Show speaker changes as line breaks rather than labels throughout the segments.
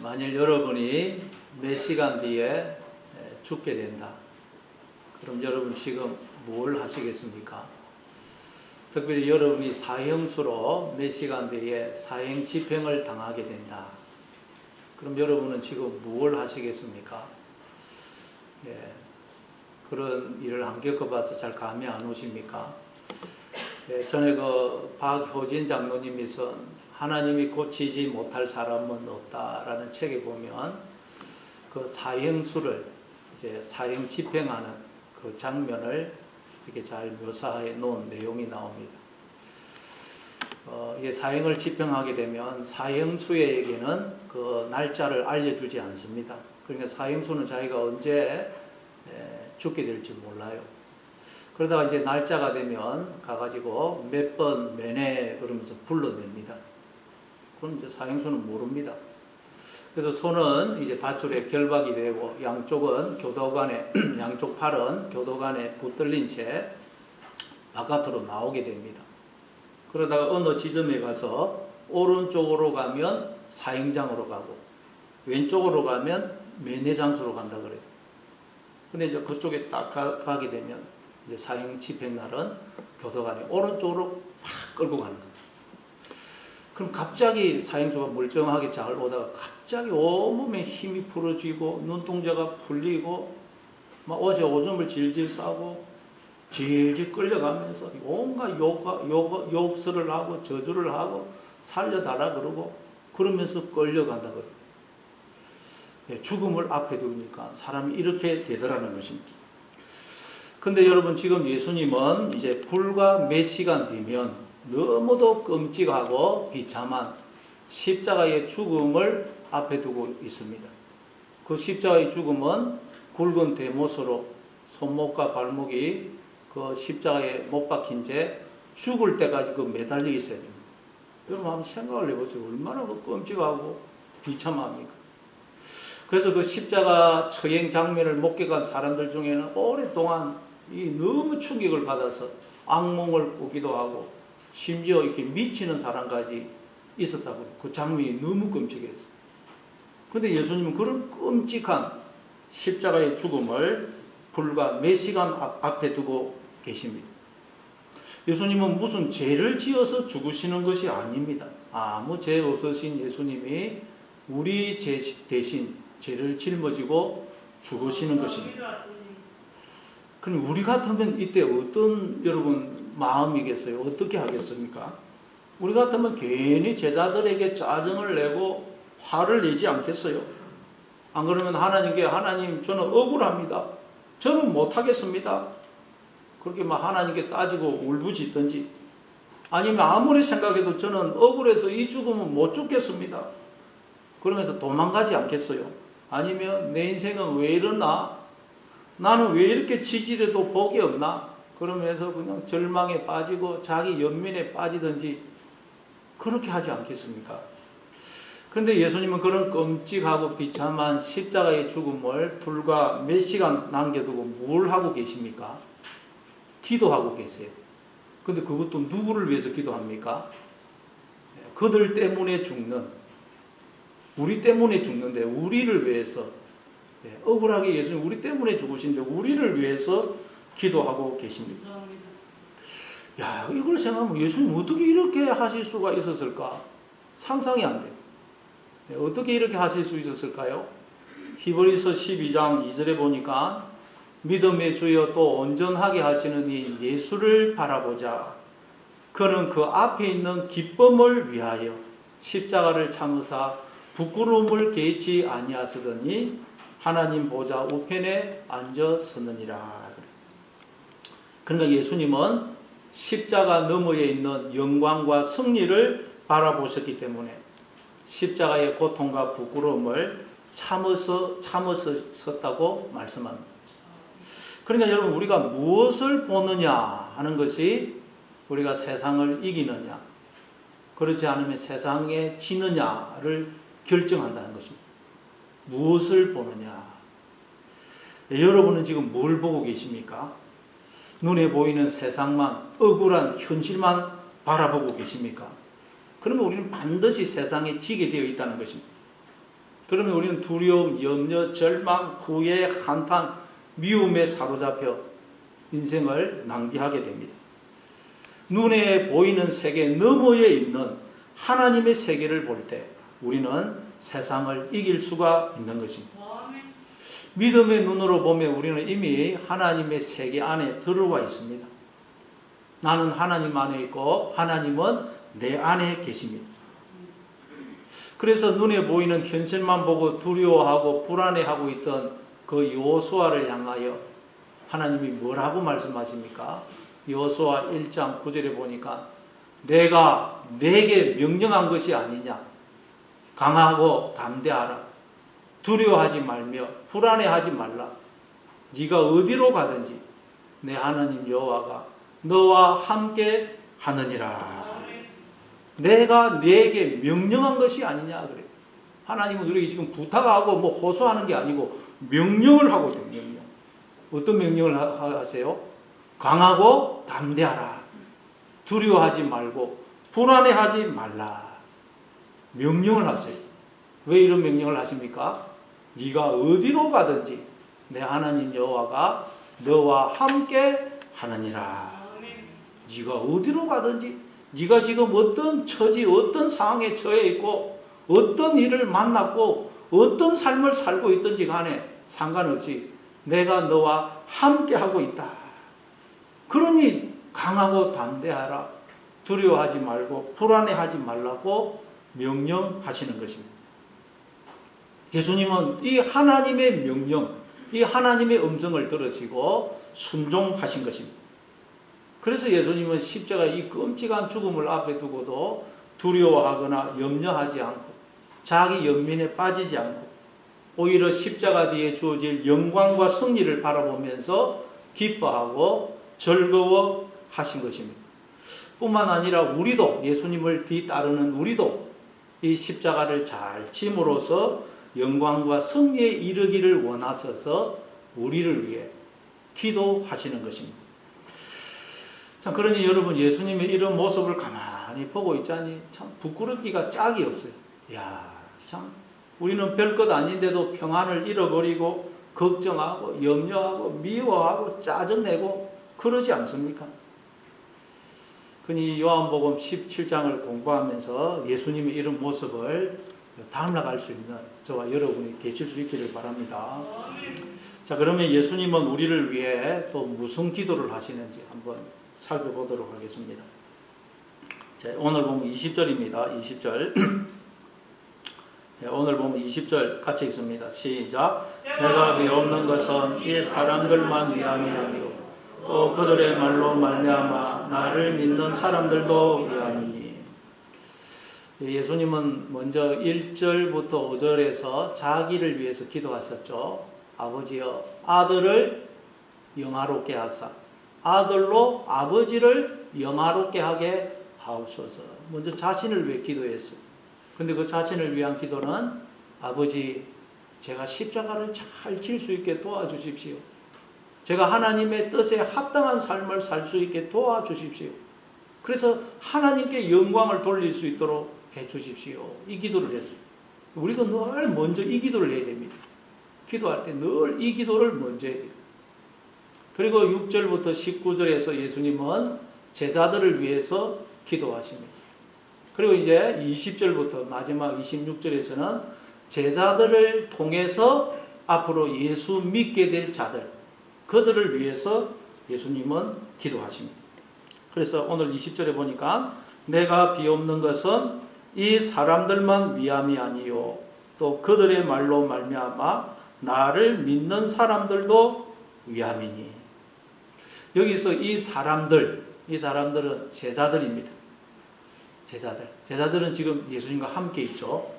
만일 여러분이 몇 시간 뒤에 죽게 된다. 그럼 여러분 지금 뭘 하시겠습니까? 특별히 여러분이 사형수로 몇 시간 뒤에 사형 집행을 당하게 된다. 그럼 여러분은 지금 뭘 하시겠습니까? 그런 일을 안 겪어봐서 잘 감이 안 오십니까? 전에 그 박효진 장로님이 쓴 하나님이 고치지 못할 사람은 없다라는 책에 보면 그 사형수를 이제 사형 집행하는 그 장면을 이렇게 잘 묘사해 놓은 내용이 나옵니다. 이게 사형을 집행하게 되면 사형수에게는 그 날짜를 알려주지 않습니다. 그러니까 사형수는 자기가 언제 죽게 될지 몰라요. 그러다가 이제 날짜가 되면 가가지고 몇 번 면회 그러면서 불러냅니다. 그럼 이제 사형수는 모릅니다. 그래서 손은 이제 밧줄에 결박이 되고 양쪽은 교도관에 양쪽 팔은 교도관에 붙들린 채 바깥으로 나오게 됩니다. 그러다가 어느 지점에 가서 오른쪽으로 가면 사형장으로 가고 왼쪽으로 가면 면회 장소로 간다 그래요. 근데 이제 그쪽에 딱 가게 되면 이제 사형 집행 날은 교도관이 오른쪽으로 팍 끌고 가는 거예요. 그럼 갑자기 사형수가 멀쩡하게 잘 오다가 갑자기 온몸에 힘이 풀어지고 눈동자가 풀리고 막 어제 오줌을 질질 싸고 질질 끌려가면서 온갖 욕설을 하고 저주를 하고 살려달라 그러고 그러면서 끌려간다 그래요. 죽음을 앞에 두니까 사람이 이렇게 되더라는 것입니다. 근데 여러분 지금 예수님은 이제 불과 몇 시간 뒤면 너무도 끔찍하고 비참한 십자가의 죽음을 앞에 두고 있습니다. 그 십자가의 죽음은 굵은 대못으로 손목과 발목이 그 십자가에 못 박힌 채 죽을 때까지 그 매달려 있어야 됩니다. 여러분 한번 생각을 해보세요. 얼마나 그 끔찍하고 비참합니까? 그래서 그 십자가 처형 장면을 목격한 사람들 중에는 오랫동안 이 너무 충격을 받아서 악몽을 꾸기도 하고 심지어 이렇게 미치는 사람까지 있었다고. 그 장면이 너무 끔찍했어요. 그런데 예수님은 그런 끔찍한 십자가의 죽음을 불과 몇 시간 앞에 두고 계십니다. 예수님은 무슨 죄를 지어서 죽으시는 것이 아닙니다. 아무 죄 없으신 예수님이 우리 죄 대신 죄를 짊어지고 죽으시는 것입니다. 그럼 우리 같으면 이때 어떤 여러분 마음이겠어요? 어떻게 하겠습니까? 우리 같으면 괜히 제자들에게 짜증을 내고 화를 내지 않겠어요? 안 그러면 하나님께 하나님 저는 억울합니다. 저는 못하겠습니다. 그렇게 막 하나님께 따지고 울부짖든지 아니면 아무리 생각해도 저는 억울해서 이 죽음은 못 죽겠습니다. 그러면서 도망가지 않겠어요? 아니면 내 인생은 왜 이러나? 나는 왜 이렇게 지지려도 복이 없나? 그러면서 그냥 절망에 빠지고 자기 연민에 빠지든지 그렇게 하지 않겠습니까? 그런데 예수님은 그런 끔찍하고 비참한 십자가의 죽음을 불과 몇 시간 남겨두고 뭘 하고 계십니까? 기도하고 계세요. 근데 그것도 누구를 위해서 기도합니까? 그들 때문에 죽는, 우리 때문에 죽는데 우리를 위해서 억울하게 예수님 우리 때문에 죽으신데 우리를 위해서 기도하고 계십니다. 야, 이걸 생각하면 예수님 어떻게 이렇게 하실 수가 있었을까? 상상이 안 돼요. 어떻게 이렇게 하실 수 있었을까요? 히브리서 12장 2절에 보니까 믿음의 주여 또 온전하게 하시는 이 예수를 바라보자. 그는 그 앞에 있는 기쁨을 위하여 십자가를 참으사 부끄러움을 개의치 아니하시더니 하나님 보좌 우편에 앉아서느니라. 그러니까 예수님은 십자가 너머에 있는 영광과 승리를 바라보셨기 때문에 십자가의 고통과 부끄러움을 참아서 섰다고 말씀합니다. 그러니까 여러분 우리가 무엇을 보느냐 하는 것이 우리가 세상을 이기느냐 그렇지 않으면 세상에 지느냐를 결정한다는 것입니다. 무엇을 보느냐. 여러분은 지금 뭘 보고 계십니까? 눈에 보이는 세상만 억울한 현실만 바라보고 계십니까? 그러면 우리는 반드시 세상에 지게 되어 있다는 것입니다. 그러면 우리는 두려움, 염려, 절망, 후회, 한탄, 미움에 사로잡혀 인생을 낭비하게 됩니다. 눈에 보이는 세계 너머에 있는 하나님의 세계를 볼 때 우리는 세상을 이길 수가 있는 것입니다. 믿음의 눈으로 보면 우리는 이미 하나님의 세계 안에 들어와 있습니다. 나는 하나님 안에 있고 하나님은 내 안에 계십니다. 그래서 눈에 보이는 현실만 보고 두려워하고 불안해하고 있던 그 여호수아를 향하여 하나님이 뭐라고 말씀하십니까? 여호수아 1장 9절에 보니까 내가 내게 명령한 것이 아니냐. 강하고 담대하라. 두려워하지 말며 불안해하지 말라. 네가 어디로 가든지 내 하나님 여호와가 너와 함께 하느니라. 내가 내게 명령한 것이 아니냐 그래. 하나님은 우리에게 지금 부탁하고 뭐 호소하는 게 아니고 명령을 하고 있어요. 명령. 어떤 명령을 하세요? 강하고 담대하라. 두려워하지 말고 불안해하지 말라. 명령을 하세요. 왜 이런 명령을 하십니까? 네가 어디로 가든지 내 하나님 여호와가 너와 함께 하느니라. 네가 어디로 가든지 네가 지금 어떤 처지, 어떤 상황에 처해 있고 어떤 일을 만났고 어떤 삶을 살고 있든지 간에 상관없이 내가 너와 함께 하고 있다. 그러니 강하고 담대하라. 두려워하지 말고 불안해하지 말라고 명령하시는 것입니다. 예수님은 이 하나님의 명령, 이 하나님의 음성을 들으시고 순종하신 것입니다. 그래서 예수님은 십자가 이 끔찍한 죽음을 앞에 두고도 두려워하거나 염려하지 않고 자기 연민에 빠지지 않고 오히려 십자가 뒤에 주어질 영광과 승리를 바라보면서 기뻐하고 즐거워하신 것입니다. 뿐만 아니라 우리도 예수님을 뒤따르는 우리도 이 십자가를 잘 짐으로써 영광과 승리에 이르기를 원하셔서 우리를 위해 기도하시는 것입니다. 참 그러니 여러분 예수님의 이런 모습을 가만히 보고 있자니 참 부끄럽기가 짝이 없어요. 야, 참 우리는 별것 아닌데도 평안을 잃어버리고 걱정하고 염려하고 미워하고 짜증내고 그러지 않습니까? 그니 요한복음 17장을 공부하면서 예수님의 이런 모습을 담아갈 수 있는 저와 여러분이 계실 수 있기를 바랍니다. 자, 그러면 예수님은 우리를 위해 또 무슨 기도를 하시는지 한번 살펴보도록 하겠습니다. 자, 오늘 보면 20절입니다. 20절. 오늘 보면 20절 같이 읽습니다. 시작. 내가 비옵는 것은 이 사람들만 위함이 아니요 또 그들의 말로 말미암아 나를 믿는 사람들도 위함이니. 예수님은 먼저 1절부터 5절에서 자기를 위해서 기도하셨죠. 아버지여 아들을 영화롭게 하사 아들로 아버지를 영화롭게 하게 하옵소서. 먼저 자신을 위해 기도했어요. 근데 그 자신을 위한 기도는 아버지 제가 십자가를 잘 질 수 있게 도와주십시오. 제가 하나님의 뜻에 합당한 삶을 살 수 있게 도와주십시오. 그래서 하나님께 영광을 돌릴 수 있도록 해주십시오. 이 기도를 했어요. 우리도 늘 먼저 이 기도를 해야 됩니다. 기도할 때 늘 이 기도를 먼저 해야 돼요. 그리고 6절부터 19절에서 예수님은 제자들을 위해서 기도하십니다. 그리고 이제 20절부터 마지막 26절에서는 제자들을 통해서 앞으로 예수 믿게 될 자들, 그들을 위해서 예수님은 기도하십니다. 그래서 오늘 20절에 보니까 내가 비옵는 것은 이 사람들만 위함이 아니요 또 그들의 말로 말미암아 나를 믿는 사람들도 위함이니. 여기서 이 사람들은 제자들입니다. 제자들은 지금 예수님과 함께 있죠.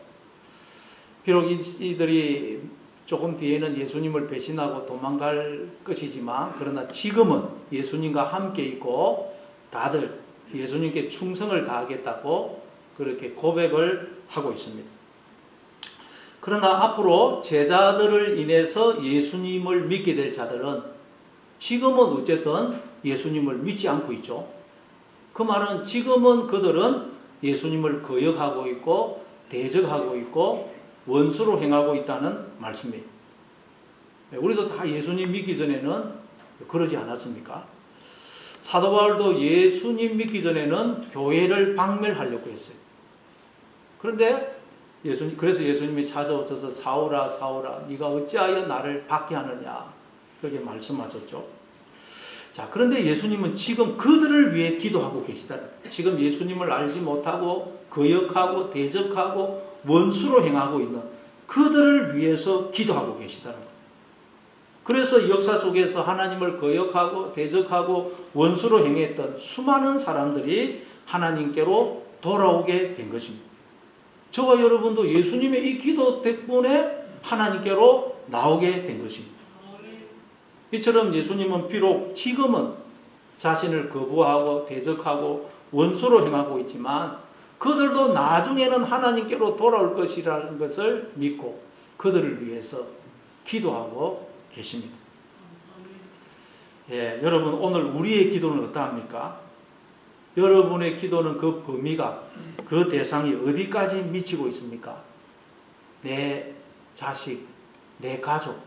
비록 이들이 조금 뒤에는 예수님을 배신하고 도망갈 것이지만 그러나 지금은 예수님과 함께 있고 다들 예수님께 충성을 다하겠다고 그렇게 고백을 하고 있습니다. 그러나 앞으로 제자들을 인해서 예수님을 믿게 될 자들은 지금은 어쨌든 예수님을 믿지 않고 있죠. 그 말은 지금은 그들은 예수님을 거역하고 있고 대적하고 있고 원수로 행하고 있다는 말씀이에요. 우리도 다 예수님 믿기 전에는 그러지 않았습니까? 사도 바울도 예수님 믿기 전에는 교회를 박멸하려고 했어요. 그런데 그래서 예수님이 찾아오셔서 사울아 사울아 네가 어찌하여 나를 박해하느냐 그렇게 말씀하셨죠. 자, 그런데 예수님은 지금 그들을 위해 기도하고 계시다. 지금 예수님을 알지 못하고 거역하고 대적하고 원수로 행하고 있는 그들을 위해서 기도하고 계시다는 거예요. 그래서 역사 속에서 하나님을 거역하고 대적하고 원수로 행했던 수많은 사람들이 하나님께로 돌아오게 된 것입니다. 저와 여러분도 예수님의 이 기도 덕분에 하나님께로 나오게 된 것입니다. 이처럼 예수님은 비록 지금은 자신을 거부하고 대적하고 원수로 행하고 있지만 그들도 나중에는 하나님께로 돌아올 것이라는 것을 믿고 그들을 위해서 기도하고 계십니다. 예, 여러분 오늘 우리의 기도는 어떠합니까? 여러분의 기도는 그 범위가 그 대상이 어디까지 미치고 있습니까? 내 자식, 내 가족,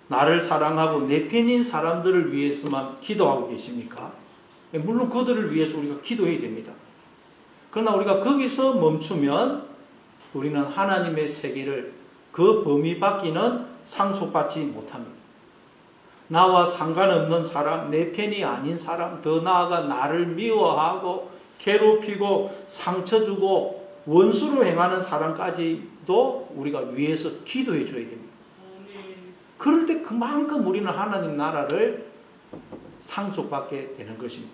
나를 사랑하고 내 편인 사람들을 위해서만 기도하고 계십니까? 물론 그들을 위해서 우리가 기도해야 됩니다. 그러나 우리가 거기서 멈추면 우리는 하나님의 세계를 그 범위 밖에는 상속받지 못합니다. 나와 상관없는 사람, 내 편이 아닌 사람, 더 나아가 나를 미워하고 괴롭히고 상처 주고 원수로 행하는 사람까지도 우리가 위해서 기도해 줘야 됩니다. 그럴 때 그만큼 우리는 하나님 나라를 상속받게 되는 것입니다.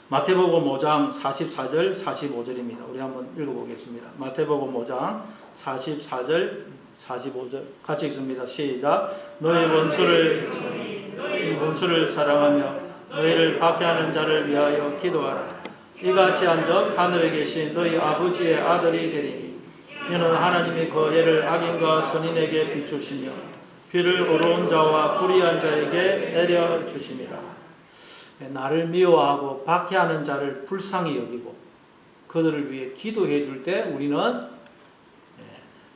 마태복음 5장 44절 45절입니다. 우리 한번 읽어보겠습니다. 마태복음 5장 44절 45절 같이 읽습니다. 시작. 너희 원수를 사랑하며 너희를 박해하는 자를 위하여 기도하라. 이같이 한적 하늘에 계신 너희 아버지의 아들이 되리니 이는 하나님이 그 해를 악인과 선인에게 비추시며 비를 어려운 자와 불의한 자에게 내려주심이라. 나를 미워하고 박해하는 자를 불쌍히 여기고 그들을 위해 기도해 줄 때 우리는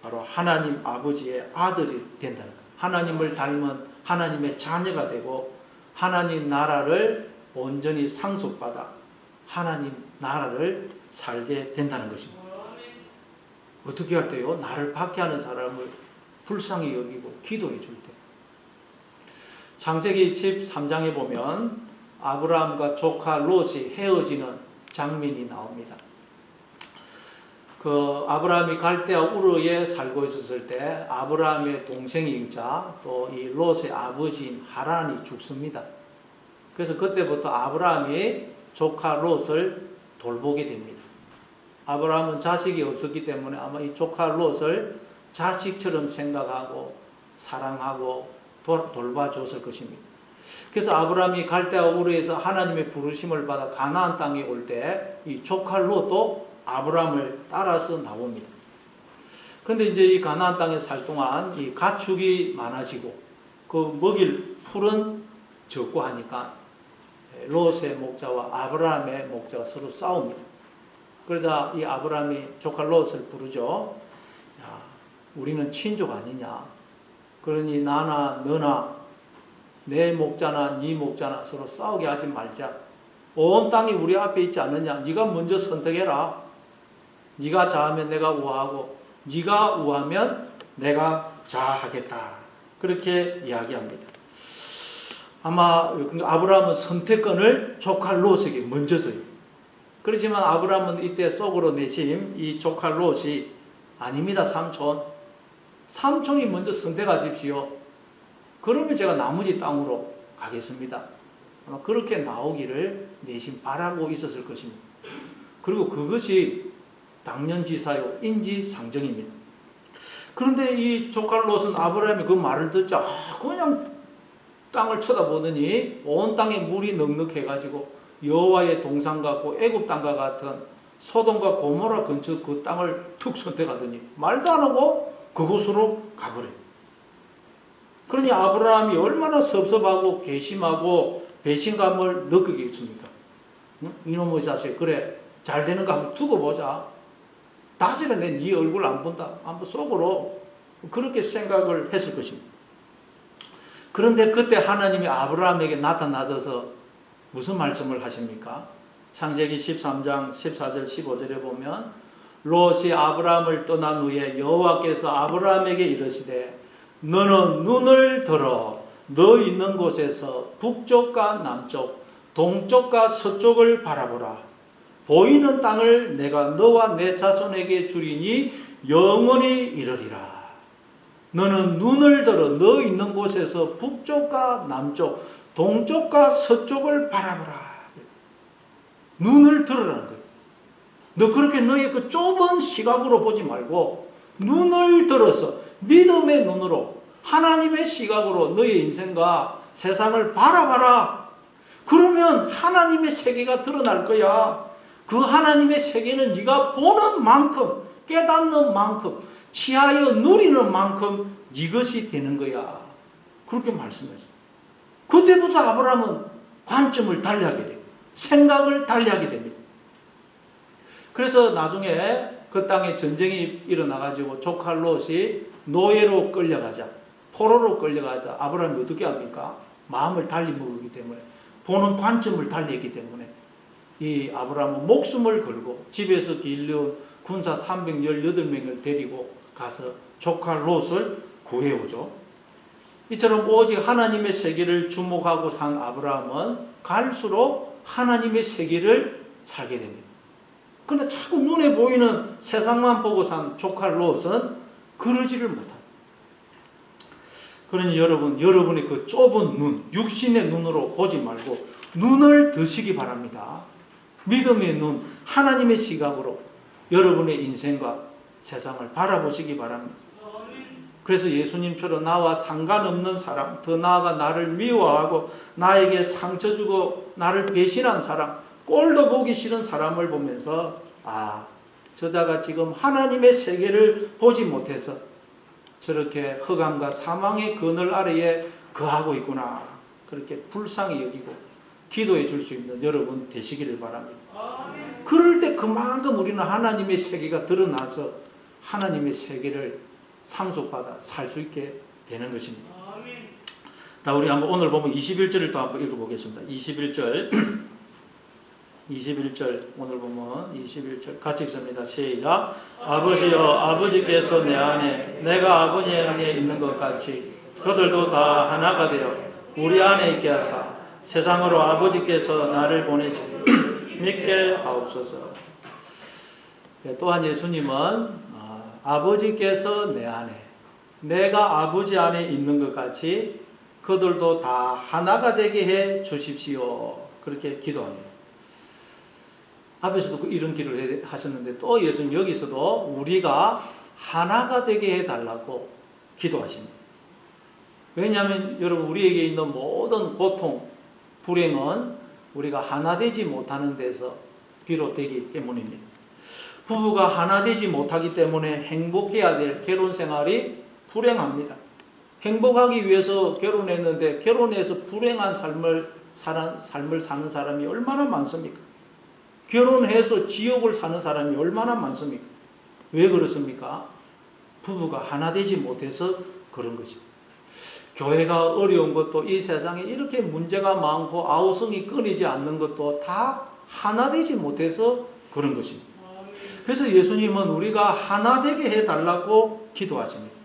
바로 하나님 아버지의 아들이 된다는 거예요. 하나님을 닮은 하나님의 자녀가 되고 하나님 나라를 온전히 상속받아 하나님 나라를 살게 된다는 것입니다. 어떻게 할 때요? 나를 박해하는 사람을 불쌍히 여기고 기도해 줄 때. 창세기 13장에 보면 아브라함과 조카 롯이 헤어지는 장면이 나옵니다. 그 아브라함이 갈대아 우르에 살고 있었을 때 아브라함의 동생이자 또 이 롯의 아버지인 하란이 죽습니다. 그래서 그때부터 아브라함이 조카 롯을 돌보게 됩니다. 아브라함은 자식이 없었기 때문에 아마 이 조카 롯을 자식처럼 생각하고 사랑하고 돌봐줬을 것입니다. 그래서 아브라함이 갈대아 우르에서 하나님의 부르심을 받아 가나안 땅에 올 때 이 조카 롯도 아브라함을 따라서 나옵니다. 그런데 이제 이 가나안 땅에 살 동안 이 가축이 많아지고 그 먹일 풀은 적고 하니까 롯의 목자와 아브라함의 목자가 서로 싸웁니다. 그러자 이 아브라함이 조카 롯을 부르죠. 야, 우리는 친족 아니냐? 그러니 나나 너나 내 목자나 네 목자나 서로 싸우게 하지 말자. 온 땅이 우리 앞에 있지 않느냐? 네가 먼저 선택해라. 네가 자하면 내가 우하고 네가 우하면 내가 자하겠다. 그렇게 이야기합니다. 아마 아브라함은 선택권을 조카 롯에게 먼저 줘요. 그렇지만 아브라함은 이때 속으로 내심 이 조카 롯이 아닙니다. 삼촌이 먼저 선택하십시오. 그러면 제가 나머지 땅으로 가겠습니다. 아마 그렇게 나오기를 내심 바라고 있었을 것입니다. 그리고 그것이 당연지사요 인지상정입니다. 그런데 이 조카 롯은 아브라함이 그 말을 듣자 그냥 땅을 쳐다보더니 온 땅에 물이 넉넉해가지고 여호와의 동산 같고 애굽 땅과 같은 소돔과 고모라 근처 그 땅을 툭 선택하더니 말도 안 하고 그곳으로 가버려요. 그러니 아브라함이 얼마나 섭섭하고 괘씸하고 배신감을 느끼겠습니까? 이놈의 자식 그래 잘 되는 거 한번 두고 보자. 다시는 내 네 얼굴 안 본다. 한번 속으로 그렇게 생각을 했을 것입니다. 그런데 그때 하나님이 아브라함에게 나타나셔서 무슨 말씀을 하십니까? 창세기 13장 14절 15절에 보면 롯이 아브라함을 떠난 후에 여호와께서 아브라함에게 이르시되 너는 눈을 들어 너 있는 곳에서 북쪽과 남쪽 동쪽과 서쪽을 바라보라. 보이는 땅을 내가 너와 내 자손에게 주리니 영원히 이르리라. 너는 눈을 들어 너 있는 곳에서 북쪽과 남쪽 동쪽과 서쪽을 바라보라. 눈을 들으라는 거예요. 너 그렇게 너의 그 좁은 시각으로 보지 말고 눈을 들어서 믿음의 눈으로 하나님의 시각으로 너의 인생과 세상을 바라봐라. 그러면 하나님의 세계가 드러날 거야. 그 하나님의 세계는 네가 보는 만큼 깨닫는 만큼 취하여 누리는 만큼 이것이 되는 거야. 그렇게 말씀했어요. 그때부터 아브라함은 관점을 달리하게 돼요. 생각을 달리하게 됩니다. 그래서 나중에 그 땅에 전쟁이 일어나가지고 조카 롯이 노예로 끌려가자, 포로로 끌려가자. 아브라함이 어떻게 합니까? 마음을 달리 먹기 때문에, 보는 관점을 달리했기 때문에 이 아브라함은 목숨을 걸고 집에서 길러온 군사 318명을 데리고 가서 조카 롯을 구해오죠. 이처럼 오직 하나님의 세계를 주목하고 산 아브라함은 갈수록 하나님의 세계를 살게 됩니다. 그런데 자꾸 눈에 보이는 세상만 보고 산 조카 롯은 그러지를 못합니다. 그러니 여러분의 그 좁은 눈, 육신의 눈으로 보지 말고 눈을 드시기 바랍니다. 믿음의 눈, 하나님의 시각으로 여러분의 인생과 세상을 바라보시기 바랍니다. 그래서 예수님처럼 나와 상관없는 사람, 더 나아가 나를 미워하고 나에게 상처 주고 나를 배신한 사람, 꼴도 보기 싫은 사람을 보면서 아, 저자가 지금 하나님의 세계를 보지 못해서 저렇게 흑암과 사망의 그늘 아래에 거하고 있구나. 그렇게 불쌍히 여기고 기도해 줄 수 있는 여러분 되시기를 바랍니다. 그럴 때 그만큼 우리는 하나님의 세계가 드러나서 하나님의 세계를 상속받아 살 수 있게 되는 것입니다. 자, 우리 한번 오늘 보면 21절을 또 한번 읽어보겠습니다. 21절 오늘 보면 21절 같이 읽습니다. 시작. 아버지여, 아버지께서 내 안에 내가 아버지 안에 있는 것 같이 그들도 다 하나가 되어 우리 안에 있게 하사 세상으로 아버지께서 나를 보내지 믿게 하옵소서. 또한 예수님은 아버지께서 내 안에 내가 아버지 안에 있는 것 같이 그들도 다 하나가 되게 해 주십시오. 그렇게 기도합니다. 앞에서도 이런 기도를 하셨는데 또 예수님 여기서도 우리가 하나가 되게 해달라고 기도하십니다. 왜냐하면 여러분 우리에게 있는 모든 고통, 불행은 우리가 하나 되지 못하는 데서 비롯되기 때문입니다. 부부가 하나 되지 못하기 때문에 행복해야 될 결혼 생활이 불행합니다. 행복하기 위해서 결혼했는데 결혼해서 불행한 삶을 사는 사람이 얼마나 많습니까? 결혼해서 지옥을 사는 사람이 얼마나 많습니까? 왜 그렇습니까? 부부가 하나 되지 못해서 그런 것입니다. 교회가 어려운 것도 이 세상에 이렇게 문제가 많고 아우성이 끊이지 않는 것도 다 하나 되지 못해서 그런 것입니다. 그래서 예수님은 우리가 하나 되게 해달라고 기도하십니다.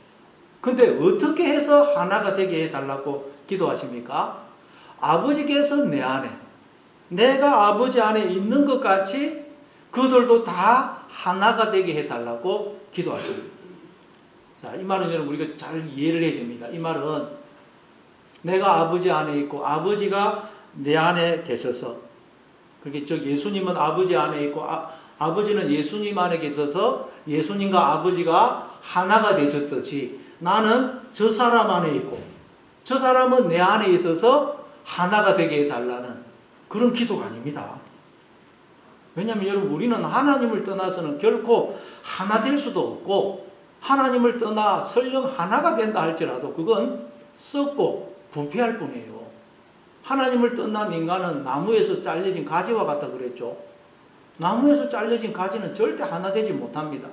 근데 어떻게 해서 하나가 되게 해달라고 기도하십니까? 아버지께서 내 안에 내가 아버지 안에 있는 것 같이 그들도 다 하나가 되게 해달라고 기도하십니다. 자, 이 말은 여러분 우리가 잘 이해를 해야 됩니다. 이 말은 내가 아버지 안에 있고 아버지가 내 안에 계셔서 그렇게 즉 예수님은 아버지 안에 있고 아버지는 예수님 안에 계셔서 예수님과 아버지가 하나가 되셨듯이 나는 저 사람 안에 있고 저 사람은 내 안에 있어서 하나가 되게 해달라는 그런 기도가 아닙니다. 왜냐하면 여러분 우리는 하나님을 떠나서는 결코 하나 될 수도 없고 하나님을 떠나 설령 하나가 된다 할지라도 그건 썩고 부패할 뿐이에요. 하나님을 떠난 인간은 나무에서 잘려진 가지와 같다 그랬죠. 나무에서 잘려진 가지는 절대 하나 되지 못합니다.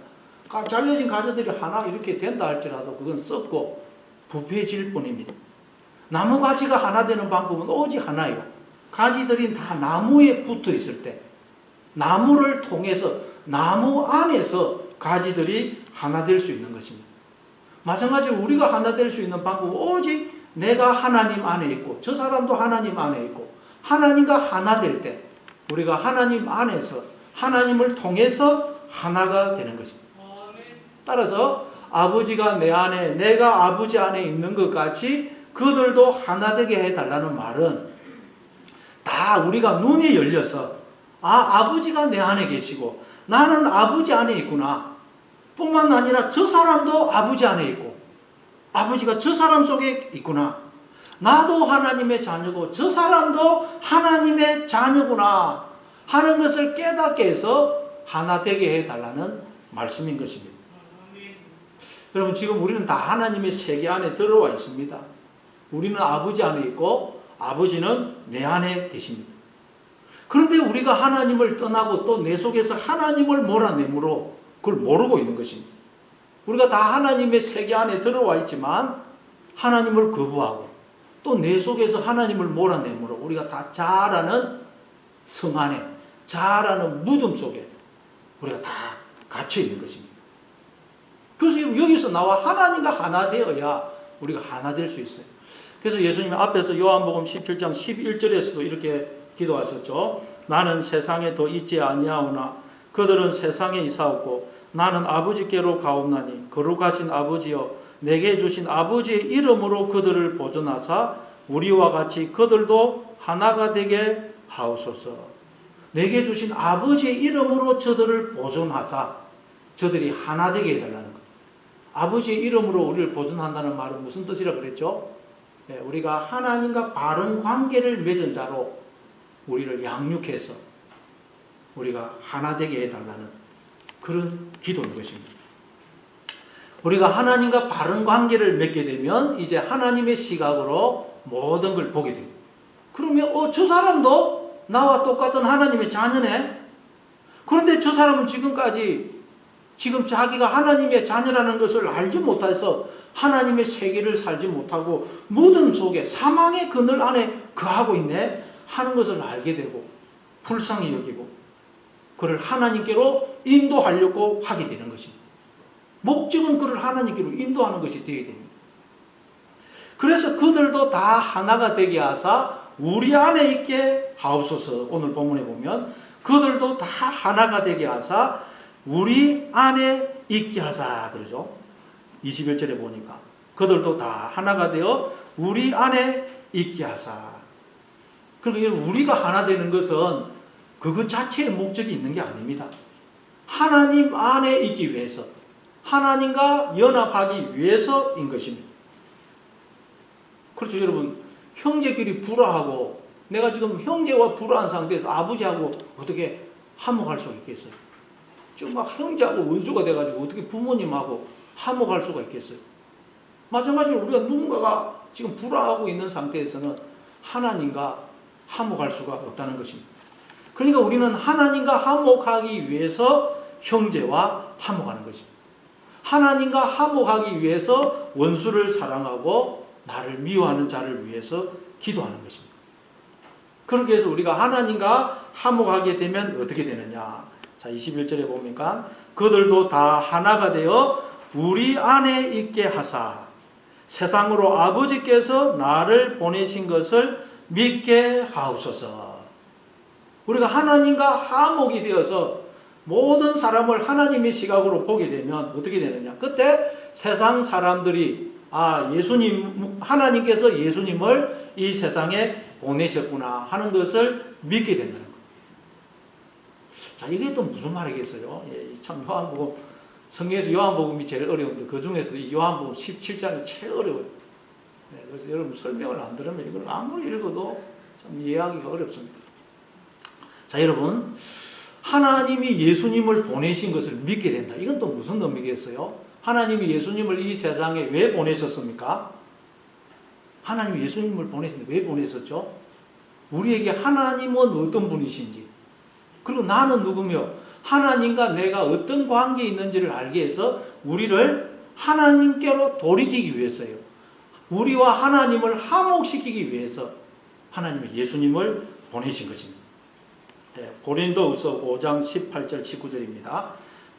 잘려진 가지들이 하나 이렇게 된다 할지라도 그건 썩고 부패질 뿐입니다. 나무 가지가 하나 되는 방법은 오직 하나예요. 가지들이 다 나무에 붙어 있을 때, 나무를 통해서, 나무 안에서 가지들이 하나 될 수 있는 것입니다. 마찬가지로 우리가 하나 될 수 있는 방법은 오직 내가 하나님 안에 있고 저 사람도 하나님 안에 있고 하나님과 하나 될 때 우리가 하나님 안에서 하나님을 통해서 하나가 되는 것입니다. 따라서 아버지가 내 안에 내가 아버지 안에 있는 것 같이 그들도 하나 되게 해달라는 말은 다 우리가 눈이 열려서 아버지가 내 안에 계시고 나는 아버지 안에 있구나 뿐만 아니라 저 사람도 아버지 안에 있고 아버지가 저 사람 속에 있구나. 나도 하나님의 자녀고 저 사람도 하나님의 자녀구나 하는 것을 깨닫게 해서 하나 되게 해달라는 말씀인 것입니다. 여러분 지금 우리는 다 하나님의 세계 안에 들어와 있습니다. 우리는 아버지 안에 있고 아버지는 내 안에 계십니다. 그런데 우리가 하나님을 떠나고 또 내 속에서 하나님을 몰아내므로 그걸 모르고 있는 것입니다. 우리가 다 하나님의 세계 안에 들어와 있지만 하나님을 거부하고 또 내 속에서 하나님을 몰아내므로 우리가 다 자아라는 성 안에 자아라는 무덤 속에 우리가 다 갇혀 있는 것입니다. 그래서 여기서 나와 하나님과 하나 되어야 우리가 하나 될 수 있어요. 그래서 예수님이 앞에서 요한복음 17장 11절에서도 이렇게 기도하셨죠. 나는 세상에 더 있지 아니하오나 그들은 세상에 있사옵고 나는 아버지께로 가옵나니 거룩하신 아버지여 내게 주신 아버지의 이름으로 그들을 보존하사 우리와 같이 그들도 하나가 되게 하옵소서. 내게 주신 아버지의 이름으로 저들을 보존하사 저들이 하나 되게 해달라는 것. 아버지의 이름으로 우리를 보존한다는 말은 무슨 뜻이라 그랬죠? 네, 우리가 하나님과 바른 관계를 맺은 자로 우리를 양육해서 우리가 하나 되게 해달라는 그런 기도인 것입니다. 우리가 하나님과 바른 관계를 맺게 되면 이제 하나님의 시각으로 모든 걸 보게 됩니다. 그러면 저 사람도 나와 똑같은 하나님의 자녀네. 그런데 저 사람은 지금 자기가 하나님의 자녀라는 것을 알지 못해서 하나님의 세계를 살지 못하고 무덤 속에 사망의 그늘 안에 거하고 있네 하는 것을 알게 되고 불쌍히 여기고 그를 하나님께로 인도하려고 하게 되는 것입니다. 목적은 그를 하나님께로 인도하는 것이 되어야 됩니다. 그래서 그들도 다 하나가 되게 하사 우리 안에 있게 하옵소서. 오늘 본문에 보면 그들도 다 하나가 되게 하사 우리 안에 있게 하사 그러죠. 21절에 보니까 그들도 다 하나가 되어 우리 안에 있게 하사. 그러니까 우리가 하나 되는 것은 그것 자체의 목적이 있는 게 아닙니다. 하나님 안에 있기 위해서 하나님과 연합하기 위해서인 것입니다. 그렇죠. 여러분 형제끼리 불화하고 내가 지금 형제와 불화한 상태에서 아버지하고 어떻게 화목할 수 있겠어요? 지금 막 형제하고 원수가 돼가지고 어떻게 부모님하고 화목할 수가 있겠어요? 마찬가지로 우리가 누군가가 지금 불화하고 있는 상태에서는 하나님과 화목할 수가 없다는 것입니다. 그러니까 우리는 하나님과 화목하기 위해서 형제와 화목하는 것입니다. 하나님과 화목하기 위해서 원수를 사랑하고 나를 미워하는 자를 위해서 기도하는 것입니다. 그렇게 해서 우리가 하나님과 화목하게 되면 어떻게 되느냐? 자, 21절에 보니까 그들도 다 하나가 되어 우리 안에 있게 하사 세상으로 아버지께서 나를 보내신 것을 믿게 하옵소서. 우리가 하나님과 화목이 되어서 모든 사람을 하나님의 시각으로 보게 되면 어떻게 되느냐? 그때 세상 사람들이 하나님께서 예수님을 이 세상에 보내셨구나 하는 것을 믿게 된다는 거예요. 자, 이게 또 무슨 말이겠어요? 참 요한복음, 성경에서 요한복음이 제일 어려운데 그 중에서도 이 요한복음 17장이 제일 어려워요. 그래서 여러분 설명을 안 들으면 이걸 아무리 읽어도 참 이해하기가 어렵습니다. 자, 여러분 하나님이 예수님을 보내신 것을 믿게 된다. 이건 또 무슨 의미겠어요? 하나님이 예수님을 이 세상에 왜 보내셨습니까? 하나님이 예수님을 보내셨는데 왜 보내셨죠? 우리에게 하나님은 어떤 분이신지 그리고 나는 누구며 하나님과 내가 어떤 관계에 있는지를 알게 해서 우리를 하나님께로 돌이키기 위해서요. 우리와 하나님을 화목시키기 위해서 하나님의 예수님을 보내신 것입니다. 네, 고린도후서 5장 18절 19절입니다.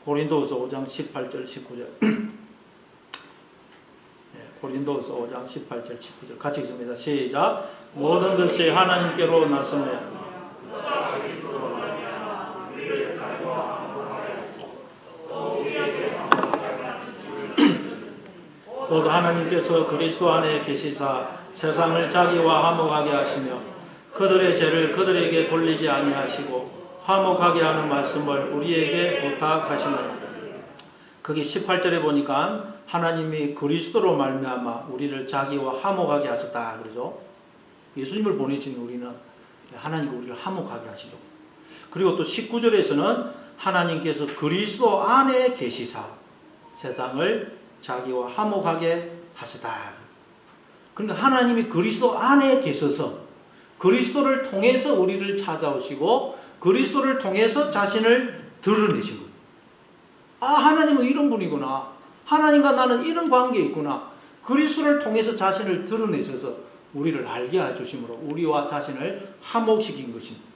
고린도후서 5장 18절 19절. 고린도후서 5장 18절 19절 같이 읽습니다. 시작. 모든 것이 하나님께로 났으며 곧 하나님께서 그리스도 안에 계시사 세상을 자기와 화목하게 하시며 그들의 죄를 그들에게 돌리지 아니하시고 화목하게 하는 말씀을 우리에게 부탁하시느니라. 거기 18절에 보니까 하나님이 그리스도로 말미암아 우리를 자기와 화목하게 하셨다 그러죠. 예수님을 보내신 우리는 하나님과 우리를 화목하게 하시죠. 그리고 또 19절에서는 하나님께서 그리스도 안에 계시사 세상을 자기와 화목하게 하시다. 그러니까 하나님이 그리스도 안에 계셔서 그리스도를 통해서 우리를 찾아오시고 그리스도를 통해서 자신을 드러내신 거예요. 아, 하나님은 이런 분이구나. 하나님과 나는 이런 관계에 있구나. 그리스도를 통해서 자신을 드러내셔서 우리를 알게 해주심으로 우리와 자신을 화목시킨 것입니다.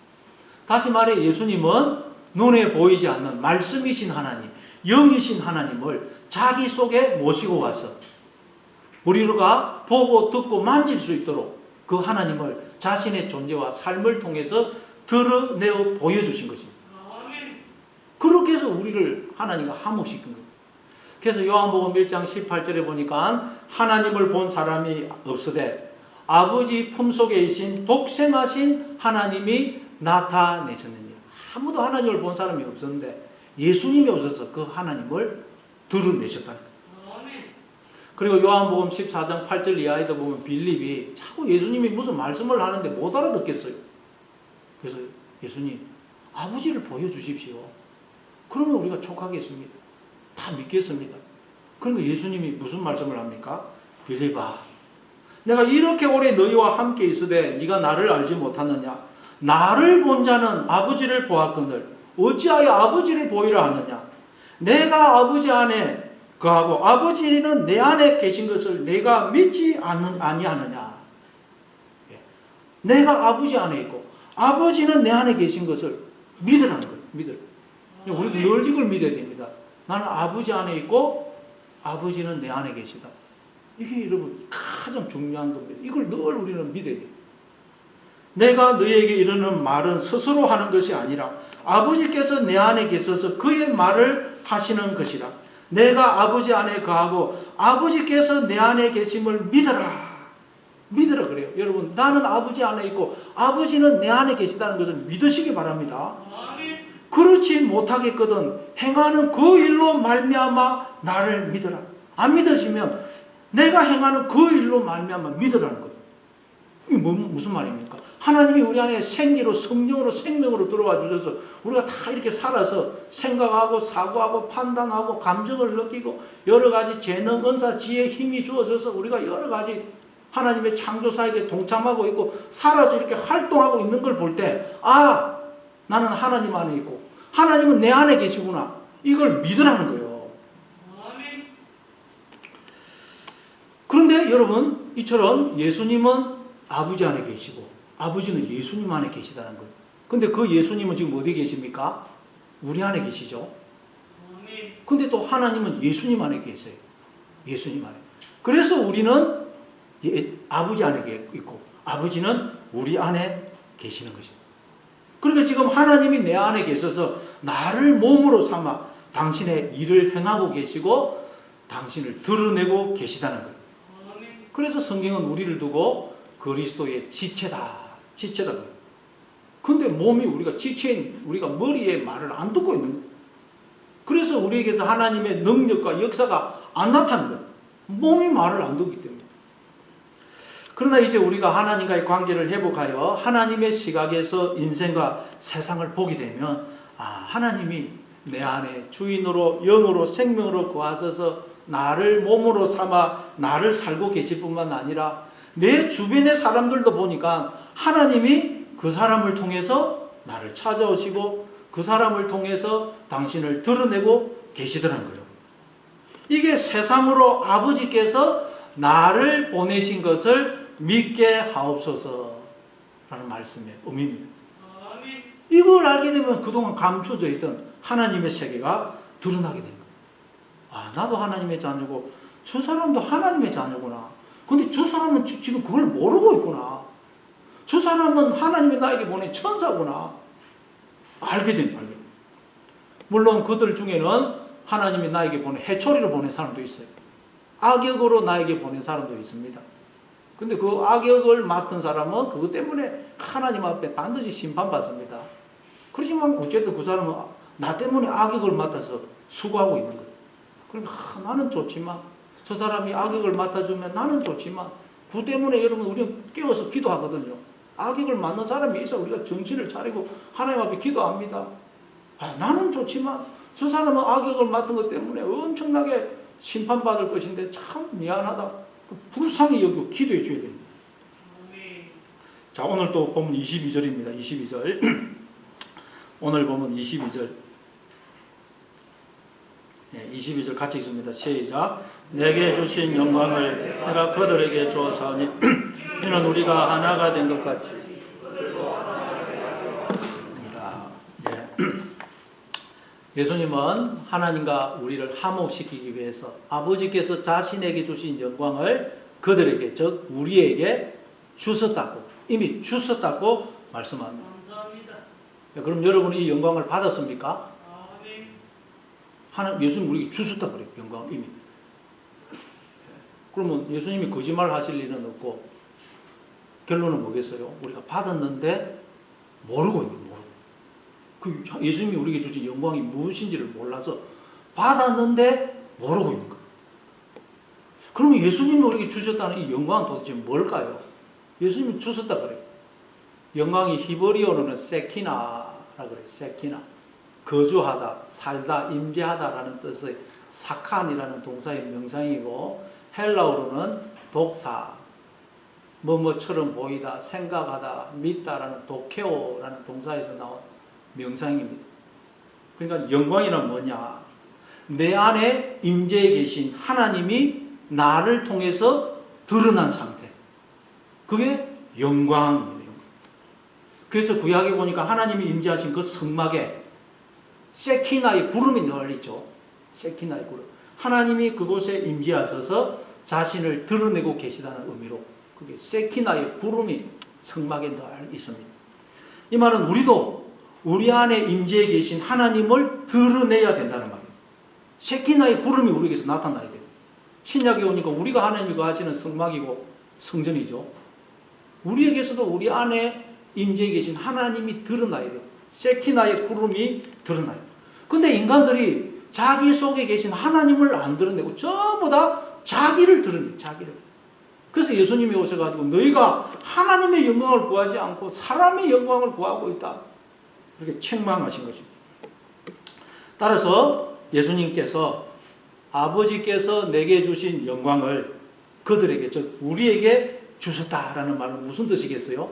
다시 말해 예수님은 눈에 보이지 않는 말씀이신 하나님, 영이신 하나님을 자기 속에 모시고 와서 우리가 보고 듣고 만질 수 있도록 그 하나님을 자신의 존재와 삶을 통해서 드러내어 보여주신 것입니다. 그렇게 해서 우리를 하나님과 화목시킨 거예요. 그래서 요한복음 1장 18절에 보니까 하나님을 본 사람이 없으되 아버지 품속에 계신 독생하신 하나님이 나타내셨느니라. 아무도 하나님을 본 사람이 없었는데 예수님이 오셔서 그 하나님을 드러내셨다는 거예요. 그리고 요한복음 14장 8절 이하에도 보면 빌립이 자꾸 예수님이 무슨 말씀을 하는데 못 알아듣겠어요. 그래서 예수님 아버지를 보여주십시오. 그러면 우리가 촉하겠습니다. 다 믿겠습니다. 그러니까 예수님이 무슨 말씀을 합니까? 빌립아, 내가 이렇게 오래 너희와 함께 있으되 네가 나를 알지 못하느냐? 나를 본 자는 아버지를 보았거늘 어찌하여 아버지를 보이라 하느냐? 내가 아버지 안에 거하고 아버지는 내 안에 계신 것을 내가 믿지 아니하느냐? 내가 아버지 안에 있고 아버지는 내 안에 계신 것을 믿으라는 거예요. 믿으라. 우리는 늘 이걸 믿어야 됩니다. 나는 아버지 안에 있고 아버지는 내 안에 계시다. 이게 여러분 가장 중요한 겁니다. 이걸 늘 우리는 믿어야 돼요. 내가 너희에게 이르는 말은 스스로 하는 것이 아니라 아버지께서 내 안에 계셔서 그의 말을 하시는 것이라. 내가 아버지 안에 거하고 아버지께서 내 안에 계심을 믿어라. 믿으라 그래요. 여러분 나는 아버지 안에 있고 아버지는 내 안에 계시다는 것을 믿으시기 바랍니다. 그렇지 못하겠거든 행하는 그 일로 말미암아 나를 믿어라. 안 믿어지면 내가 행하는 그 일로 말미암아 믿으라는 거예요. 이게 무슨 말입니까? 하나님이 우리 안에 생기로 성령으로 생명으로 들어와 주셔서 우리가 다 이렇게 살아서 생각하고 사고하고 판단하고 감정을 느끼고 여러 가지 재능, 은사, 지혜, 힘이 주어져서 우리가 여러 가지 하나님의 창조사에게 동참하고 있고 살아서 이렇게 활동하고 있는 걸 볼 때 아, 나는 하나님 안에 있고 하나님은 내 안에 계시구나. 이걸 믿으라는 거예요. 그런데 여러분 이처럼 예수님은 아버지 안에 계시고 아버지는 예수님 안에 계시다는 거예요. 근데 그 예수님은 지금 어디 계십니까? 우리 안에 계시죠. 근데 또 하나님은 예수님 안에 계세요. 예수님 안에. 그래서 우리는 아버지 안에 있고 아버지는 우리 안에 계시는 것입니다. 그러니까 지금 하나님이 내 안에 계셔서 나를 몸으로 삼아 당신의 일을 행하고 계시고 당신을 드러내고 계시다는 거예요. 그래서 성경은 우리를 두고 그리스도의 지체다. 지체다. 근데 몸이 우리가 지체인 우리가 머리에 말을 안 듣고 있는 거예요. 그래서 우리에게서 하나님의 능력과 역사가 안 나타나는 거예요. 몸이 말을 안 듣기 때문에. 그러나 이제 우리가 하나님과의 관계를 회복하여 하나님의 시각에서 인생과 세상을 보게 되면 하나님이 내 안에 주인으로 영으로 생명으로 거하셔서 나를 몸으로 삼아 나를 살고 계실 뿐만 아니라 내 주변의 사람들도 보니까 하나님이 그 사람을 통해서 나를 찾아오시고 그 사람을 통해서 당신을 드러내고 계시더란 거예요. 이게 세상으로 아버지께서 나를 보내신 것을 믿게 하옵소서 라는 말씀의 의미입니다. 이걸 알게 되면 그동안 감춰져 있던 하나님의 세계가 드러나게 됩니다. 아, 나도 하나님의 자녀고 저 사람도 하나님의 자녀구나. 근데 저 사람은 지금 그걸 모르고 있구나. 저 사람은 하나님이 나에게 보낸 천사구나. 알게 됩니다. 물론 그들 중에는 하나님이 나에게 보낸 해초리로 보낸 사람도 있어요. 악역으로 나에게 보낸 사람도 있습니다. 근데 그 악역을 맡은 사람은 그것 때문에 하나님 앞에 반드시 심판받습니다. 그렇지만 어쨌든 그 사람은 나 때문에 악역을 맡아서 수고하고 있는 거예요. 그러니까 나는 좋지만 저 사람이 악역을 맡아주면 나는 좋지만 그 때문에 여러분 우리는 깨워서 기도하거든요. 악역을 맡는 사람이 있어 우리가 정신을 차리고 하나님 앞에 기도합니다. 아, 나는 좋지만 저 사람은 악역을 맡은 것 때문에 엄청나게 심판받을 것인데 참 미안하다. 불쌍히 여기고 기도해 줘야 됩니다. 자, 오늘 또 보면 22절입니다. 22절. 오늘 보면 22절. 네, 22절 같이 읽습니다. 시작. 내게 주신 영광을 내가 그들에게 주었사오니 이는 우리가 하나가 된 것 같이. 예수님은 하나님과 우리를 화목시키기 위해서 아버지께서 자신에게 주신 영광을 그들에게, 즉 우리에게 주셨다고, 이미 주셨다고 말씀합니다. 감사합니다. 그럼 여러분이 이 영광을 받았습니까? 예수님 우리에게 주셨다고 그래요. 영광을 이미. 그러면 예수님이 거짓말 하실 일은 없고 결론은 뭐겠어요? 우리가 받았는데 모르고 있는 거예요. 그 예수님이 우리에게 주신 영광이 무엇인지를 몰라서 받았는데 모르고 있는 거예요. 그러면 예수님이 우리에게 주셨다는 이 영광은 도대체 뭘까요? 예수님이 주셨다 그래요. 영광이 히브리어로는 세키나라 그래요. 세키나. 거주하다, 살다, 임재하다라는 뜻의 사칸이라는 동사의 명상이고 헬라어로는 독사, 뭐뭐처럼 보이다, 생각하다, 믿다라는 도케오라는 동사에서 나온 명상입니다. 그러니까 영광이란 뭐냐? 내 안에 임재해 계신 하나님이 나를 통해서 드러난 상태. 그게 영광입니다. 그래서 구약에 보니까 하나님이 임재하신 그 성막에 세키나의 구름이 늘 있죠. 세키나의 구름. 하나님이 그곳에 임재하셔서 자신을 드러내고 계시다는 의미로 그게 세키나의 구름이 성막에 늘 있습니다. 이 말은 우리도 우리 안에 임재해 계신 하나님을 드러내야 된다는 말이에요. 세키나의 구름이 우리에게서 나타나야 돼요. 신약에 오니까 우리가 하나님이 거하시는 성막이고 성전이죠. 우리에게서도 우리 안에 임재해 계신 하나님이 드러나야 돼요. 세키나의 구름이 드러나요. 근데 인간들이 자기 속에 계신 하나님을 안 드러내고 전부 다 자기를 드러내요. 자기를. 그래서 예수님이 오셔가지고 너희가 하나님의 영광을 구하지 않고 사람의 영광을 구하고 있다. 그렇게 책망하신 것입니다. 따라서 예수님께서 아버지께서 내게 주신 영광을 그들에게, 즉 우리에게 주셨다라는 말은 무슨 뜻이겠어요?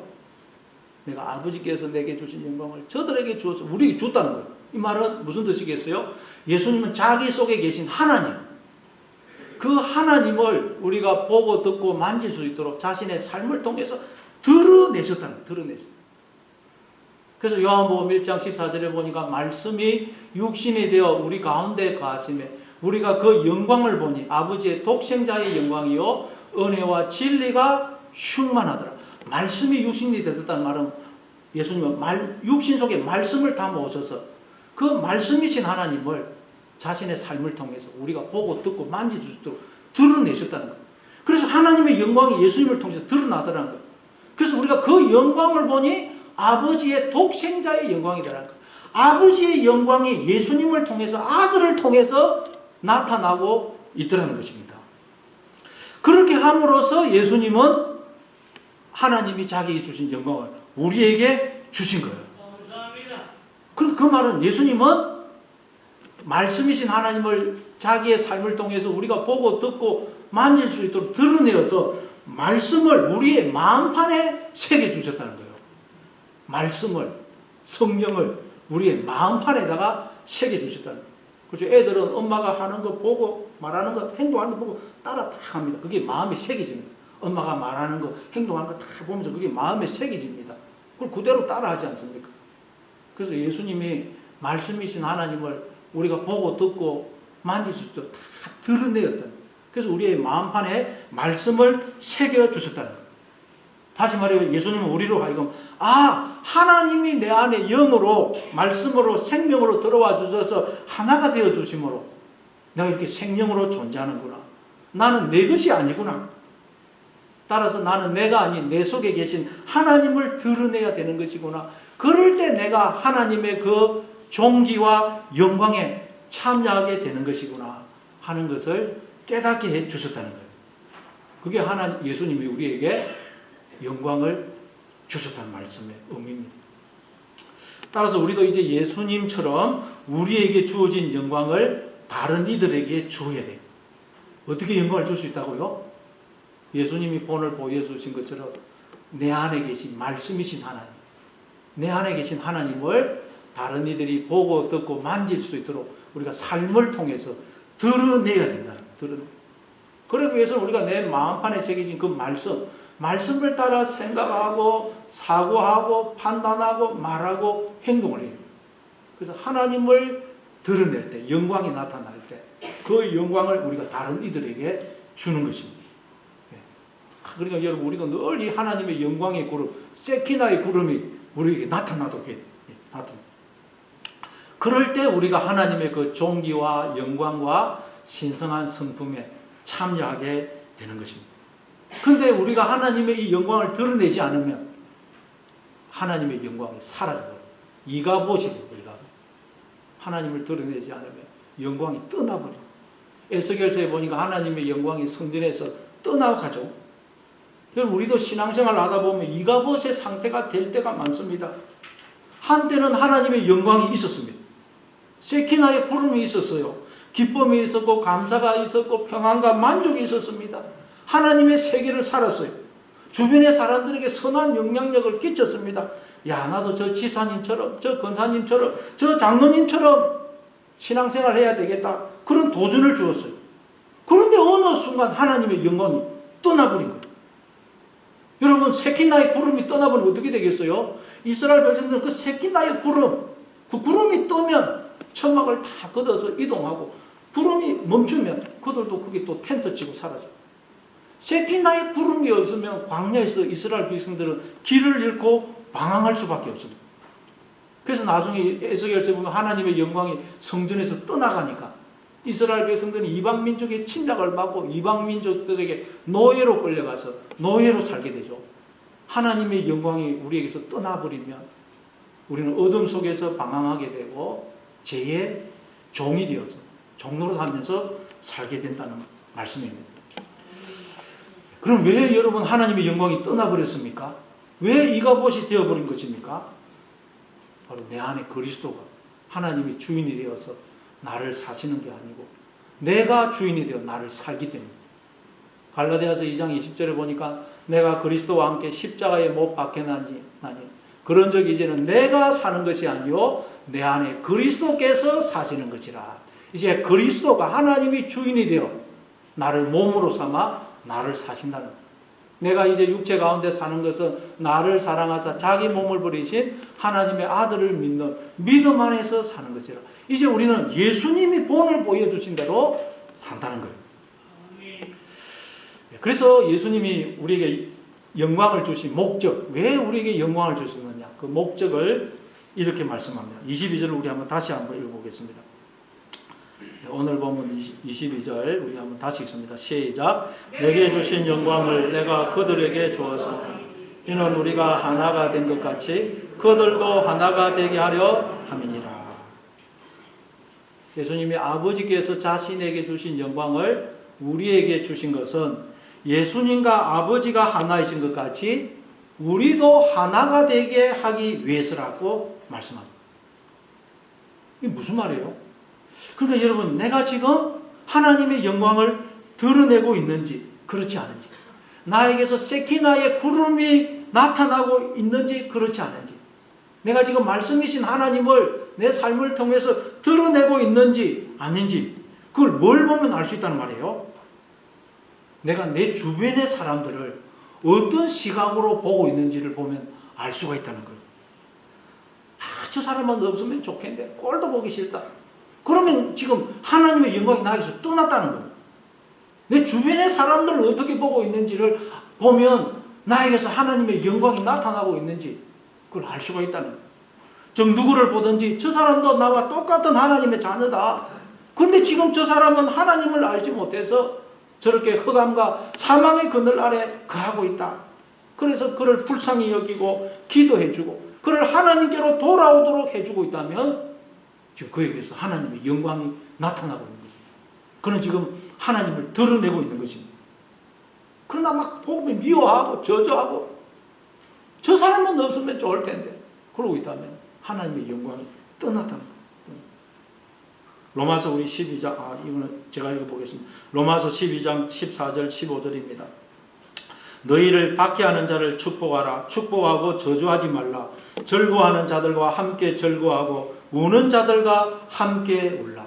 내가 아버지께서 내게 주신 영광을 저들에게 주어서 우리에게 줬다는 거예요. 이 말은 무슨 뜻이겠어요? 예수님은 자기 속에 계신 하나님, 그 하나님을 우리가 보고 듣고 만질 수 있도록 자신의 삶을 통해서 드러내셨다는 거예요. 드러내셨다. 그래서 요한복음 1장 14절에 보니까 말씀이 육신이 되어 우리 가운데 거하심에 우리가 그 영광을 보니 아버지의 독생자의 영광이요 은혜와 진리가 충만하더라. 말씀이 육신이 되었다는 말은 예수님은 육신 속에 말씀을 담아 오셔서 그 말씀이신 하나님을 자신의 삶을 통해서 우리가 보고 듣고 만질 수 있도록 드러내셨다는 거예요. 그래서 하나님의 영광이 예수님을 통해서 드러나더라는 거예요. 그래서 우리가 그 영광을 보니 아버지의 독생자의 영광이라는 거예요. 아버지의 영광이 예수님을 통해서 아들을 통해서 나타나고 있더라는 것입니다. 그렇게 함으로써 예수님은 하나님이 자기에게 주신 영광을 우리에게 주신 거예요. 그 말은 예수님은 말씀이신 하나님을 자기의 삶을 통해서 우리가 보고 듣고 만질 수 있도록 드러내어서 말씀을 우리의 마음판에 새겨주셨다는 거예요. 말씀을, 성령을 우리의 마음판에다가 새겨주셨다는 거예요. 그렇죠? 애들은 엄마가 하는 거 보고 말하는 거 행동하는 거 보고 따라 다 합니다. 그게 마음에 새겨집니다. 엄마가 말하는 거 행동하는 거 다 보면서 그게 마음에 새겨집니다. 그걸 그대로 따라하지 않습니까? 그래서 예수님이 말씀이신 하나님을 우리가 보고 듣고 만질 수 있도록 다 드러내었다는 거예요. 그래서 우리의 마음판에 말씀을 새겨주셨다는 거예요. 다시 말해 예수님은 우리로 하여금 하나님이 내 안에 영으로 말씀으로 생명으로 들어와 주셔서 하나가 되어 주심으로 내가 이렇게 생명으로 존재하는구나. 나는 내 것이 아니구나. 따라서 나는 내가 아닌 내 속에 계신 하나님을 드러내야 되는 것이구나. 그럴 때 내가 하나님의 그 존귀와 영광에 참여하게 되는 것이구나 하는 것을 깨닫게 해 주셨다는 거예요. 그게 예수님이 우리에게 영광을 주셨다는 말씀의 의미입니다. 따라서 우리도 이제 예수님처럼 우리에게 주어진 영광을 다른 이들에게 주어야 돼요. 어떻게 영광을 줄 수 있다고요? 예수님이 본을 보여주신 것처럼 내 안에 계신 말씀이신 하나님, 내 안에 계신 하나님을 다른 이들이 보고 듣고 만질 수 있도록 우리가 삶을 통해서 드러내야 된다는 거예요. 그러기 위해서는 우리가 내 마음판에 새겨진 그 말씀을 따라 생각하고 사고하고 판단하고 말하고 행동을 해요. 그래서 하나님을 드러낼 때, 영광이 나타날 때 그 영광을 우리가 다른 이들에게 주는 것입니다. 그러니까 여러분 우리도 늘 이 하나님의 영광의 구름, 세키나의 구름이 우리에게 나타나도록 해요. 그럴 때 우리가 하나님의 그 존귀와 영광과 신성한 성품에 참여하게 되는 것입니다. 근데 우리가 하나님의 이 영광을 드러내지 않으면 하나님의 영광이 사라져버려요. 이가봇이 돼요. 이가봇. 하나님을 드러내지 않으면 영광이 떠나버려요. 에스겔서에 보니까 하나님의 영광이 성전에서 떠나가죠. 여러분 우리도 신앙생활을 하다 보면 이가봇의 상태가 될 때가 많습니다. 한때는 하나님의 영광이 있었습니다. 세키나의 구름이 있었어요. 기쁨이 있었고 감사가 있었고 평안과 만족이 있었습니다. 하나님의 세계를 살았어요. 주변의 사람들에게 선한 영향력을 끼쳤습니다. 야, 나도 저 지사님처럼, 저 권사님처럼, 저 장로님처럼 신앙생활을 해야 되겠다. 그런 도전을 주었어요. 그런데 어느 순간 하나님의 영광이 떠나버린 거예요. 여러분, 세키나의 구름이 떠나버리면 어떻게 되겠어요? 이스라엘 백성들은 그 세키나의 구름, 그 구름이 뜨면 천막을 다 걷어서 이동하고 구름이 멈추면 그들도 그게 또 텐트 치고 사라져요. 세키나의 구름이 없으면 광야에서 이스라엘 백성들은 길을 잃고 방황할 수밖에 없습니다. 그래서 나중에 에스겔서에 보면 하나님의 영광이 성전에서 떠나가니까 이스라엘 백성들은 이방 민족의 침략을 받고 이방 민족들에게 노예로 끌려가서 노예로 살게 되죠. 하나님의 영광이 우리에게서 떠나버리면 우리는 어둠 속에서 방황하게 되고 죄의 종이 되어서 종노릇하면서 살게 된다는 말씀입니다. 그럼 왜 여러분 하나님의 영광이 떠나버렸습니까? 왜 이가봇이 되어버린 것입니까? 바로 내 안에 그리스도가 하나님이 주인이 되어서 나를 사시는 게 아니고 내가 주인이 되어 나를 살기 때문에. 갈라디아서 2장 20절에 보니까 내가 그리스도와 함께 십자가에 못 박혀나니 그런 적 이제는 내가 사는 것이 아니요 내 안에 그리스도께서 사시는 것이라. 이제 그리스도가 하나님이 주인이 되어 나를 몸으로 삼아 나를 사신다는 거예요. 내가 이제 육체 가운데 사는 것은 나를 사랑하사 자기 몸을 버리신 하나님의 아들을 믿는 믿음 안에서 사는 것이라. 이제 우리는 예수님이 본을 보여주신 대로 산다는 거예요. 그래서 예수님이 우리에게 영광을 주신 목적, 왜 우리에게 영광을 주시느냐, 그 목적을 이렇게 말씀합니다. 22절을 우리 다시 한번 읽어보겠습니다. 오늘 본문 22절 우리 한번 다시 읽습니다. 시작. 내게 주신 영광을 내가 그들에게 주어서 이는 우리가 하나가 된 것 같이 그들도 하나가 되게 하려 함이니라. 예수님이 아버지께서 자신에게 주신 영광을 우리에게 주신 것은 예수님과 아버지가 하나이신 것 같이 우리도 하나가 되게 하기 위해서라고 말씀합니다. 이게 무슨 말이에요? 그러니까 여러분, 내가 지금 하나님의 영광을 드러내고 있는지 그렇지 않은지, 나에게서 세키나의 구름이 나타나고 있는지 그렇지 않은지, 내가 지금 말씀이신 하나님을 내 삶을 통해서 드러내고 있는지 아닌지 그걸 뭘 보면 알 수 있다는 말이에요. 내가 내 주변의 사람들을 어떤 시각으로 보고 있는지를 보면 알 수가 있다는 거예요. 저 사람만 없으면 좋겠는데 꼴도 보기 싫다. 그러면 지금 하나님의 영광이 나에게서 떠났다는 거예요. 내 주변의 사람들을 어떻게 보고 있는지를 보면 나에게서 하나님의 영광이 나타나고 있는지 그걸 알 수가 있다는 거예요. 즉 누구를 보든지 저 사람도 나와 똑같은 하나님의 자녀다. 그런데 지금 저 사람은 하나님을 알지 못해서 저렇게 흑암과 사망의 그늘 아래 거하고 있다. 그래서 그를 불쌍히 여기고 기도해주고 그를 하나님께로 돌아오도록 해주고 있다면 지금 그에게서 하나님의 영광이 나타나고 있는 거죠. 그는 지금 하나님을 드러내고 있는 것입니다. 그러나 막 보면 미워하고 저주하고 저 사람은 없으면 좋을 텐데 그러고 있다면 하나님의 영광이 떠났다는 거예요. 로마서 우리 12장, 이거는 제가 읽어보겠습니다. 로마서 12장 14절 15절입니다. 너희를 박해하는 자를 축복하라. 축복하고 저주하지 말라. 즐거워하는 자들과 함께 즐거워하고 우는 자들과 함께 울라.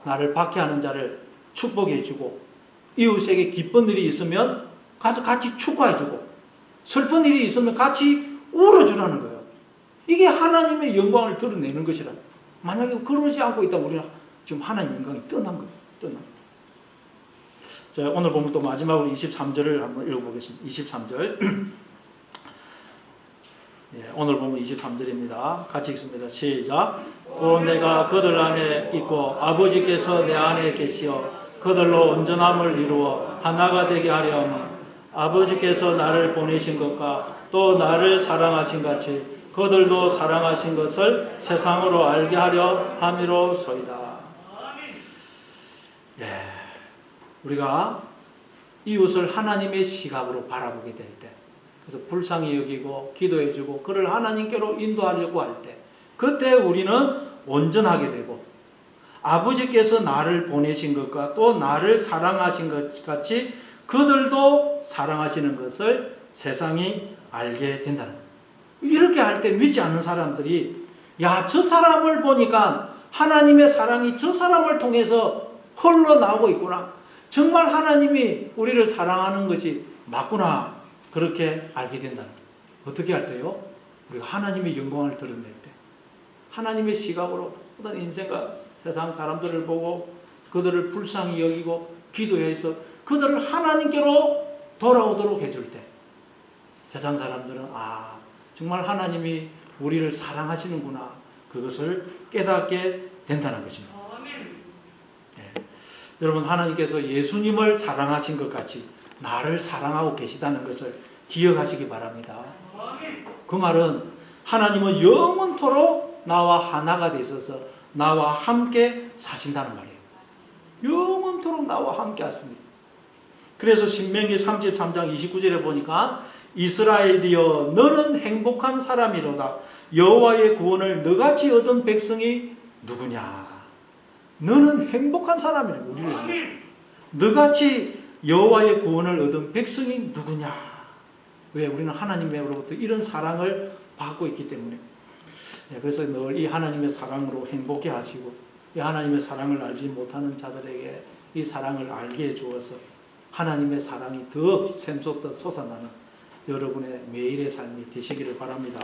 나를 박해하는 자를 축복해주고 이웃에게 기쁜 일이 있으면 가서 같이 축하해주고 슬픈 일이 있으면 같이 울어주라는 거예요. 이게 하나님의 영광을 드러내는 것이라. 만약에 그러지 않고 있다면 우리는 지금 하나님의 영광이 떠난 거예요. 떠난 거예요. 자, 오늘 보면 또 마지막으로 23절을 한번 읽어보겠습니다. 23절. 예, 오늘 보면 23절입니다. 같이 읽습니다. 시작. 또 내가 그들 안에 있고 아버지께서 내 안에 계시어 그들로 온전함을 이루어 하나가 되게 하려 하니 아버지께서 나를 보내신 것과 또 나를 사랑하신 같이 그들도 사랑하신 것을 세상으로 알게 하려 함이로소이다. 예, 우리가 이웃을 하나님의 시각으로 바라보게 될 때, 그래서 불쌍히 여기고 기도해주고 그를 하나님께로 인도하려고 할 때, 그때 우리는 온전하게 되고 아버지께서 나를 보내신 것과 또 나를 사랑하신 것 같이 그들도 사랑하시는 것을 세상이 알게 된다는 거예요. 이렇게 할 때 믿지 않는 사람들이 야, 저 사람을 보니까 하나님의 사랑이 저 사람을 통해서 흘러나오고 있구나. 정말 하나님이 우리를 사랑하는 것이 맞구나. 그렇게 알게 된다는 거예요. 어떻게 할 때요? 우리가 하나님의 영광을 드러낼 때, 하나님의 시각으로 어떤 인생과 세상 사람들을 보고 그들을 불쌍히 여기고 기도해서 그들을 하나님께로 돌아오도록 해줄 때, 세상 사람들은 정말 하나님이 우리를 사랑하시는구나. 그것을 깨닫게 된다는 것입니다. 네. 여러분, 하나님께서 예수님을 사랑하신 것 같이 나를 사랑하고 계시다는 것을 기억하시기 바랍니다. 그 말은 하나님은 영원토록 나와 하나가 되셔서 나와 함께 사신다는 말이에요. 영원토록 나와 함께 하십니다. 그래서 신명기 33장 29절에 보니까 이스라엘이여 너는 행복한 사람이로다. 여호와의 구원을 너같이 얻은 백성이 누구냐. 너는 행복한 사람이라. 우리를 위해서 너같이 여호와의 구원을 얻은 백성이 누구냐. 왜? 우리는 하나님으로부터 이런 사랑을 받고 있기 때문에. 그래서 늘 이 하나님의 사랑으로 행복해 하시고 이 하나님의 사랑을 알지 못하는 자들에게 이 사랑을 알게 해주어서 하나님의 사랑이 더 샘솟듯 솟아나는 여러분의 매일의 삶이 되시기를 바랍니다.